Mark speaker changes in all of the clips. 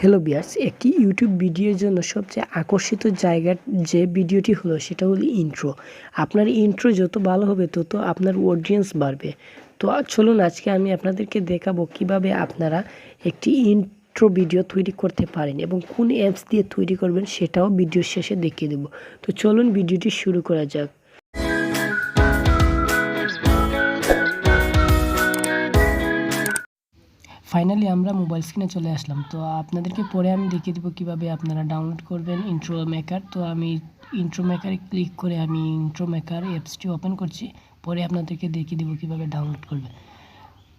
Speaker 1: Hello viewers, একটি YouTube ভিডিওর জন্য সবচেয়ে আকর্ষিত জায়গার যে ভিডিওটি হলো সেটা হলো ইন্ট্রো। আপনার ইন্ট্রো যত ভালো হবে তত আপনার অডিয়েন্স বাড়বে। তো চলুন আজকে আমি আপনাদেরকে দেখাবো কিভাবে আপনারা একটি ইন্ট্রো ভিডিও তৈরি করতে পারেন এবং কোন অ্যাপস দিয়ে তৈরি করবেন সেটাও ভিডিওর শেষে দেখিয়ে দেবো। তো চলুন ভিডিওটি শুরু করা যাক। ফাইনালি আমরা মোবাইল স্ক্রিনে চলে আসলাম। তো আপনাদেরকে পরে আমি দেখিয়ে দেবো কীভাবে আপনারা ডাউনলোড করবেন ইন্ট্রো মেকার। তো আমি ইন্ট্রো মেকারে ক্লিক করে আমি ইন্ট্রো মেকার অ্যাপসটি ওপেন করছি, পরে আপনাদেরকে দেখিয়ে দেবো কীভাবে ডাউনলোড করবেন।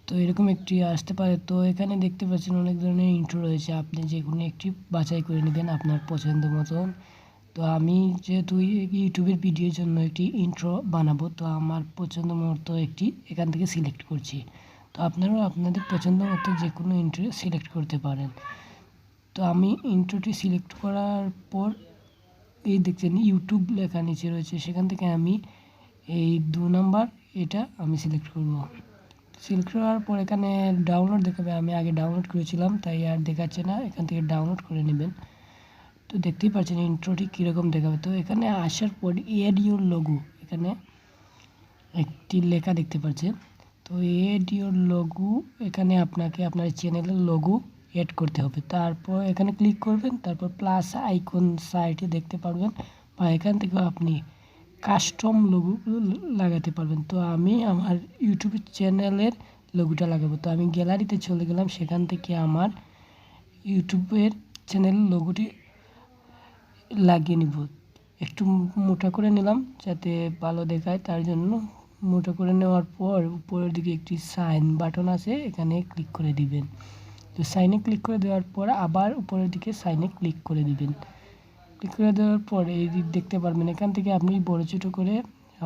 Speaker 1: তো এরকম একটি আসতে পারে। তো এখানে দেখতে পাচ্ছেন অনেক ধরনের ইন্ট্রো রয়েছে, আপনি যে কোনো একটি বাছাই করে নেবেন আপনার পছন্দ মতন। তো আমি যেহেতু ইউটিউবের ভিডিওর জন্য একটি ইন্ট্রো বানাবো, তো আমার পছন্দ মতো একটি এখান থেকে সিলেক্ট করছি। তো আপনারাও আপনাদের পছন্দ মতো যে কোনো ইন্ট্রো সিলেক্ট করতে পারেন। তো আমি ইন্ট্রোটি সিলেক্ট করার পর এই দেখছেন ইউটিউব লেখা নিচে রয়েছে, সেখান থেকে আমি এই 2 নাম্বার এটা আমি সিলেক্ট করব। সিলেক্ট করার পর এখানে ডাউনলোড দেখাবে, আমি আগে ডাউনলোড করেছিলাম তাই আর দেখাচ্ছে না, এখান থেকে ডাউনলোড করে নেবেন। তো দেখতেই পাচ্ছেন ইন্ট্রোটি কীরকম দেখাবে। তো এখানে আসার পর এড ইউর লোগো, এখানে একটি লেখা দেখতে পাচ্ছেন। তো এড ইউর লোগো, এখানে আপনাকে আপনার চ্যানেলের লোগো এড করতে হবে। তারপর এখানে ক্লিক করবেন, তারপর প্লাস আইকন সাইডে দেখতে পারবেন, বা এখান থেকে আপনি কাস্টম লোগো লাগাতে পারবেন। তো আমি আমার ইউটিউব চ্যানেলের লোগোটা লাগাবো। তো আমি গ্যালারিতে চলে গেলাম, সেখান থেকে আমার ইউটিউবের চ্যানেলের লোগোটি লাগিয়ে নিব। একটু মোটা করে নিলাম যাতে ভালো দেখায়, তার জন্য মোটা করে নেওয়ার পর উপরের দিকে একটি সাইন বাটন আছে, এখানে ক্লিক করে দিবেন। তো সাইনে ক্লিক করে দেওয়ার পর আবার উপরের দিকে সাইনে ক্লিক করে দিবেন। ক্লিক করে দেওয়ার পর এই দেখতে পারবেন, এখান থেকে আপনি বড় ছোটো করে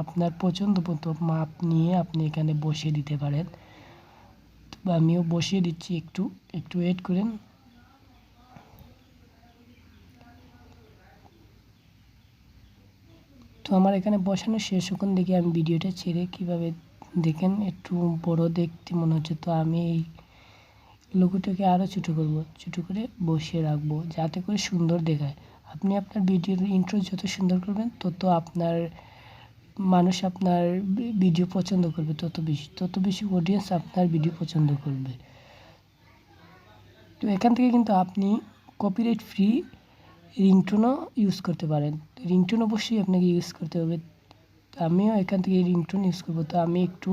Speaker 1: আপনার পছন্দ মতো মাপ নিয়ে আপনি এখানে বসিয়ে দিতে পারেন। তো আমিও বসিয়ে দিচ্ছি, একটু ওয়েট করেন। তো আমার এখানে বসানো শেষ, ওখান থেকে আমি ভিডিওটা ছেড়ে কীভাবে দেখেন একটু বড় দেখতে মনে হচ্ছে। তো আমি এই লোগোটাকে আরও ছোটো করব, ছোটো করে বসিয়ে রাখবো যাতে করে সুন্দর দেখায়। আপনি আপনার ভিডিওর ইন্ট্রো যত সুন্দর করবেন তত আপনার মানুষ আপনার ভিডিও পছন্দ করবে, তত বেশি অডিয়েন্স আপনার ভিডিও পছন্দ করবে। তো এখান থেকে কিন্তু আপনি কপিরাইট ফ্রি রিংটোনও ইউজ করতে পারেন। রিংটোন অবশ্যই আপনাকে ইউজ করতে হবে। আমিও এখান থেকে রিংটোন ইউজ করবো। তো আমি একটু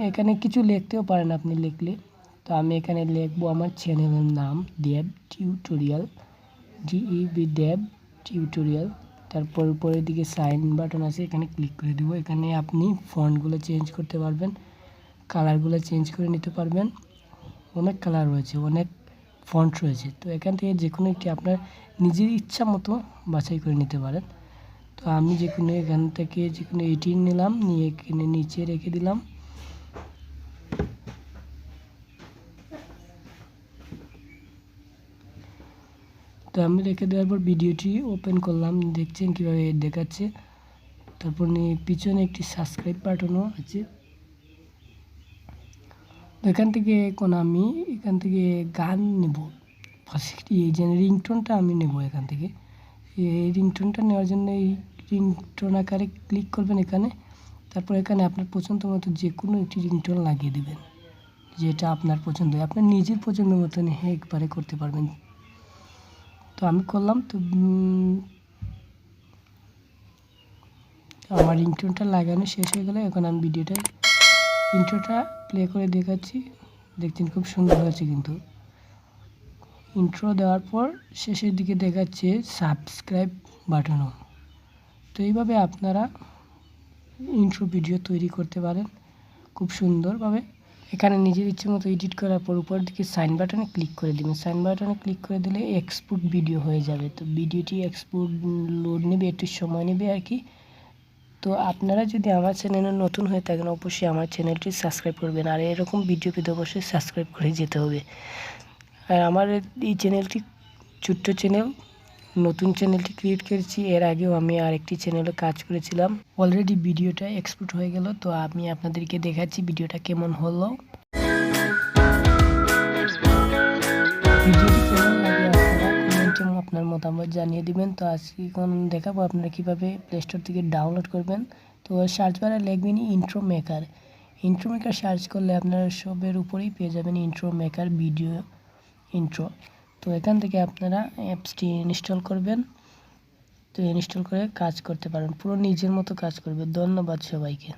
Speaker 1: এখানে কিছু লিখতেও পারেন আপনি লিখলে। তো আমি এখানে লিখবো আমার চ্যানেলের নাম DEB tutorial, DEB DEB tutorial. তারপর উপরের দিকে সাইন বাটন আছে, এখানে ক্লিক করে দেবো। এখানে আপনি ফন্টগুলো চেঞ্জ করতে পারবেন, কালারগুলো চেঞ্জ করে নিতে পারবেন। অনেক কালার রয়েছে, অনেক ফন্ট রয়েছে। তো এখান থেকে যে কোনো একটি আপনার নিজের ইচ্ছা মতো বাছাই করে নিতে পারেন। তো আমি যে কোনো এখান থেকে যে কোনো 18 নিলাম, নিয়ে এখানে নিচে রেখে দিলাম। তো আমি রেখে দেওয়ার পর ভিডিওটি ওপেন করলাম, দেখছেন কীভাবে দেখাচ্ছে। তারপর পিছনে একটি সাবস্ক্রাইব বাটনও আছে। তো এখান থেকে এখন আমি এখান থেকে গান নেব, এই যে রিংটোনটা আমি নেব এখান থেকে। এই রিংটোনটা নেওয়ার জন্য এই রিংটোন আকারে ক্লিক করবেন এখানে। তারপর এখানে আপনার পছন্দ মতো যে কোনো একটি রিংটোন লাগিয়ে দেবেন, যেটা আপনার পছন্দ হয়। আপনার নিজের পছন্দ মতন একবারে করতে পারবেন। তো আমি করলাম। তো আমার রিংটোনটা লাগানো শেষ হয়ে গেলে এখন আমি ইন্ট্রোটা প্লে করে দেখাচ্ছি। দেখছেন খুব সুন্দর হয়েছে কিন্তু। ইন্ট্রো দেওয়ার পর শেষের দিকে দেখাচ্ছে সাবস্ক্রাইব বাটনও। তো এইভাবে আপনারা ইন্ট্রো ভিডিও তৈরি করতে পারেন খুব সুন্দরভাবে। এখানে নিজের ইচ্ছে মতো এডিট করার পর উপরের দিকে সাইন বাটনে ক্লিক করে দেবেন। সাইন বাটনে ক্লিক করে দিলে এক্সপোর্ট ভিডিও হয়ে যাবে। তো ভিডিওটি এক্সপোর্ট লোড নেবে, একটু সময় নেবে আর কি। তো আপনারা যদি আমার চ্যানেলে নতুন হয়ে থাকেন অবশ্যই আমার চ্যানেলটি সাবস্ক্রাইব করবেন, আর এরকম ভিডিও পেতে অবশ্যই সাবস্ক্রাইব করে যেতে হবে। আর আমার এই চ্যানেলটি ছোট্ট চ্যানেল, নতুন চ্যানেলটি ক্রিয়েট করেছি। এর আগেও আমি আরেকটি চ্যানেলে কাজ করেছিলাম, অলরেডি ভিডিওটা এক্সপোর্ট হয়ে গেল। তো আমি আপনাদেরকে দেখাচ্ছি ভিডিওটা কেমন হলো। ভিডিওটি কেমন লাগে আপনারা কমেন্টে আপনার মতামত জানিয়ে দিবেন। তো আজকে এখন দেখাবো আপনারা কীভাবে প্লে স্টোর থেকে ডাউনলোড করবেন। তো সার্চ বারে লিখবেন intro maker. Intro maker search করলে আপনারা সবের উপরেই পেয়ে যাবেন ইন্ট্রো মেকার ভিডিও ইন্ট্রো। তো এখান থেকে আপনারা অ্যাপসটি ইনস্টল করবেন। তো ইনস্টল করে কাজ করতে পারেন, পুরো নিজের মতো কাজ করবে। ধন্যবাদ সবাইকে।